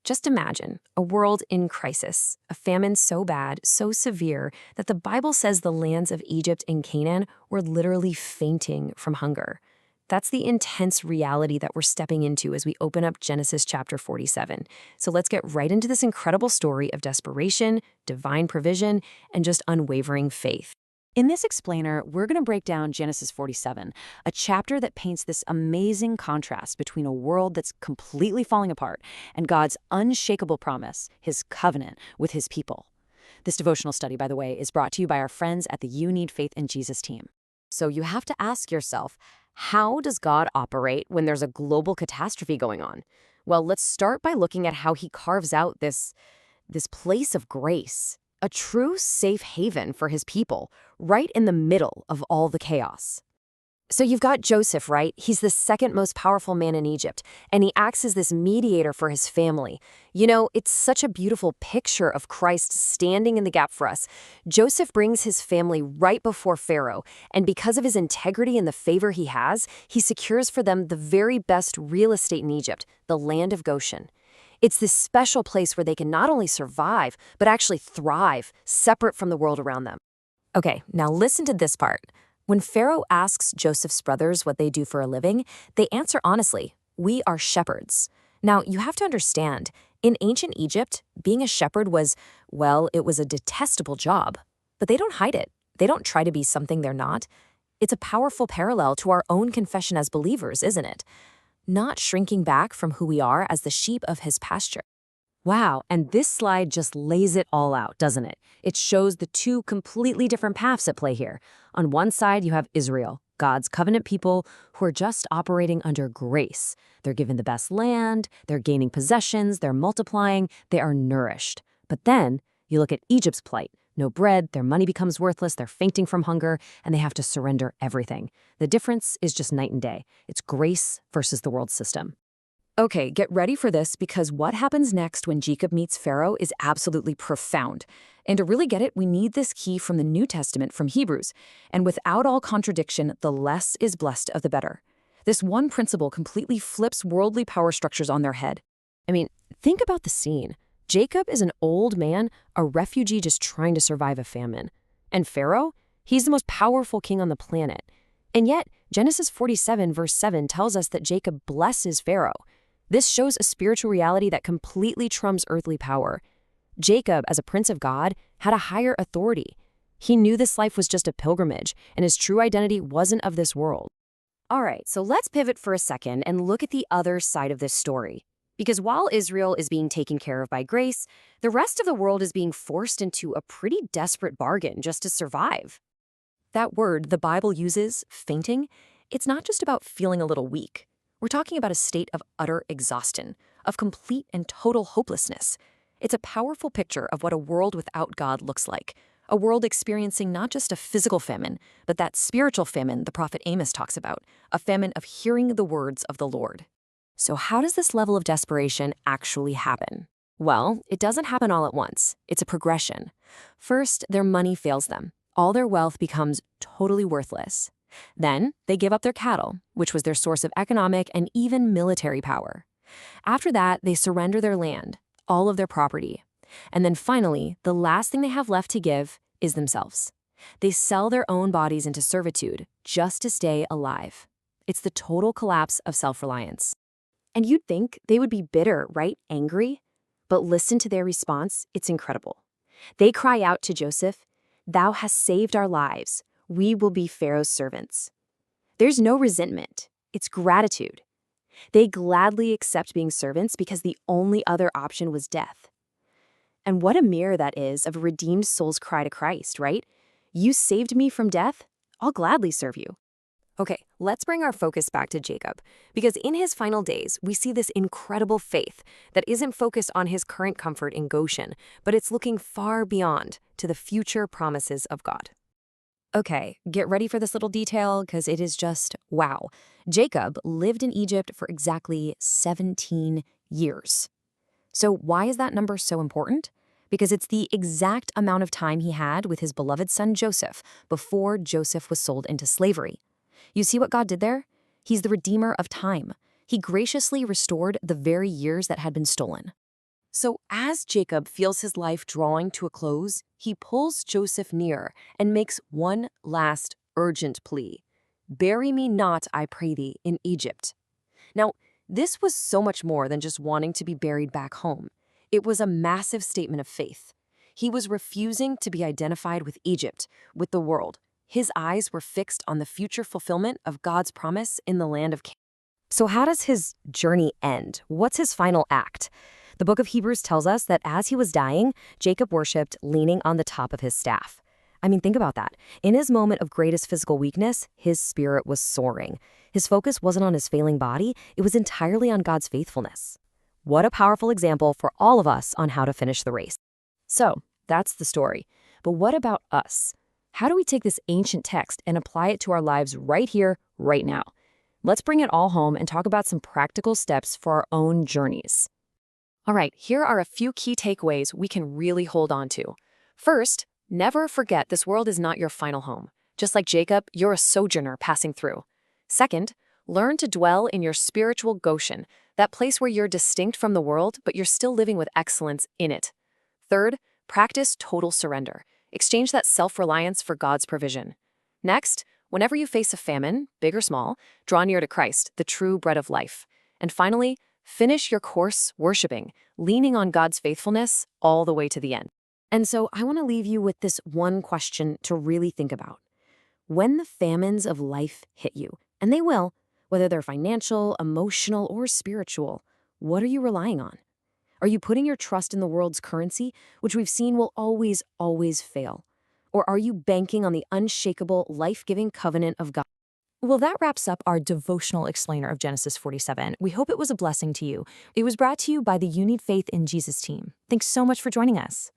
Just imagine a world in crisis, a famine so bad, so severe, that the Bible says the lands of Egypt and Canaan were literally fainting from hunger. That's the intense reality that we're stepping into as we open up Genesis chapter 47. So let's get right into this incredible story of desperation, divine provision, and just unwavering faith. In this explainer, we're going to break down Genesis 47, a chapter that paints this amazing contrast between a world that's completely falling apart and God's unshakable promise, his covenant with his people. This devotional study, by the way, is brought to you by our friends at the You Need Faith in Jesus team. So you have to ask yourself, how does God operate when there's a global catastrophe going on? Well, let's start by looking at how he carves out this place of grace, a true safe haven for his people, right in the middle of all the chaos. So you've got Joseph, right? He's the second most powerful man in Egypt, and he acts as this mediator for his family. You know, it's such a beautiful picture of Christ standing in the gap for us. Joseph brings his family right before Pharaoh, and because of his integrity and the favor he has, he secures for them the very best real estate in Egypt, the land of Goshen. It's this special place where they can not only survive, but actually thrive, separate from the world around them. Okay, now listen to this part. When Pharaoh asks Joseph's brothers what they do for a living, they answer honestly, "We are shepherds." Now, you have to understand, in ancient Egypt, being a shepherd was, well, it was a detestable job. But they don't hide it. They don't try to be something they're not. It's a powerful parallel to our own confession as believers, isn't it? Not shrinking back from who we are as the sheep of his pasture. Wow, and this slide just lays it all out, doesn't it? It shows the two completely different paths at play here. On one side, you have Israel, God's covenant people who are just operating under grace. They're given the best land, they're gaining possessions, they're multiplying, they are nourished. But then you look at Egypt's plight. No bread, their money becomes worthless, they're fainting from hunger, and they have to surrender everything. The difference is just night and day. It's grace versus the world system. Okay, get ready for this because what happens next when Jacob meets Pharaoh is absolutely profound. And to really get it, we need this key from the New Testament from Hebrews. And without all contradiction, the less is blessed of the better. This one principle completely flips worldly power structures on their head. I mean, think about the scene. Jacob is an old man, a refugee just trying to survive a famine. And Pharaoh? He's the most powerful king on the planet. And yet, Genesis 47 verse 7 tells us that Jacob blesses Pharaoh. This shows a spiritual reality that completely trumps earthly power. Jacob, as a prince of God, had a higher authority. He knew this life was just a pilgrimage, and his true identity wasn't of this world. All right, so let's pivot for a second and look at the other side of this story. Because while Israel is being taken care of by grace, the rest of the world is being forced into a pretty desperate bargain just to survive. That word the Bible uses, fainting, it's not just about feeling a little weak. We're talking about a state of utter exhaustion, of complete and total hopelessness. It's a powerful picture of what a world without God looks like, a world experiencing not just a physical famine, but that spiritual famine the prophet Amos talks about, a famine of hearing the words of the Lord. So how does this level of desperation actually happen? Well, it doesn't happen all at once. It's a progression. First, their money fails them. All their wealth becomes totally worthless. Then, they give up their cattle, which was their source of economic and even military power. After that, they surrender their land, all of their property. And then finally, the last thing they have left to give is themselves. They sell their own bodies into servitude just to stay alive. It's the total collapse of self-reliance. And you'd think they would be bitter, right? Angry? But listen to their response. It's incredible. They cry out to Joseph, "Thou hast saved our lives. We will be Pharaoh's servants." There's no resentment. It's gratitude. They gladly accept being servants because the only other option was death. And what a mirror that is of a redeemed soul's cry to Christ, right? You saved me from death. I'll gladly serve you. Okay, let's bring our focus back to Jacob, because in his final days, we see this incredible faith that isn't focused on his current comfort in Goshen, but it's looking far beyond to the future promises of God. Okay, get ready for this little detail because it is just wow. Jacob lived in Egypt for exactly 17 years. So why is that number so important? Because it's the exact amount of time he had with his beloved son Joseph before Joseph was sold into slavery. You see what God did there? He's the redeemer of time. He graciously restored the very years that had been stolen. So as Jacob feels his life drawing to a close, he pulls Joseph near and makes one last urgent plea. Bury me not, I pray thee, in Egypt. Now, this was so much more than just wanting to be buried back home. It was a massive statement of faith. He was refusing to be identified with Egypt, with the world. His eyes were fixed on the future fulfillment of God's promise in the land of Canaan. So how does his journey end? What's his final act? The book of Hebrews tells us that as he was dying, Jacob worshipped leaning on the top of his staff. I mean, think about that. In his moment of greatest physical weakness, his spirit was soaring. His focus wasn't on his failing body, it was entirely on God's faithfulness. What a powerful example for all of us on how to finish the race. So, that's the story. But what about us? How do we take this ancient text and apply it to our lives right here, right now? Let's bring it all home and talk about some practical steps for our own journeys. All right, here are a few key takeaways we can really hold on to. First, never forget this world is not your final home. Just like Jacob, you're a sojourner passing through. Second, learn to dwell in your spiritual Goshen, that place where you're distinct from the world, but you're still living with excellence in it. Third, practice total surrender. Exchange that self-reliance for God's provision. Next, whenever you face a famine, big or small, draw near to Christ, the true bread of life. And finally, finish your course worshiping, leaning on God's faithfulness all the way to the end. And so I want to leave you with this one question to really think about. When the famines of life hit you, and they will, whether they're financial, emotional, or spiritual, what are you relying on? Are you putting your trust in the world's currency, which we've seen will always, always fail? Or are you banking on the unshakable, life-giving covenant of God? Well, that wraps up our devotional explainer of Genesis 47. We hope it was a blessing to you. It was brought to you by the UNFIJ in Jesus team. Thanks so much for joining us.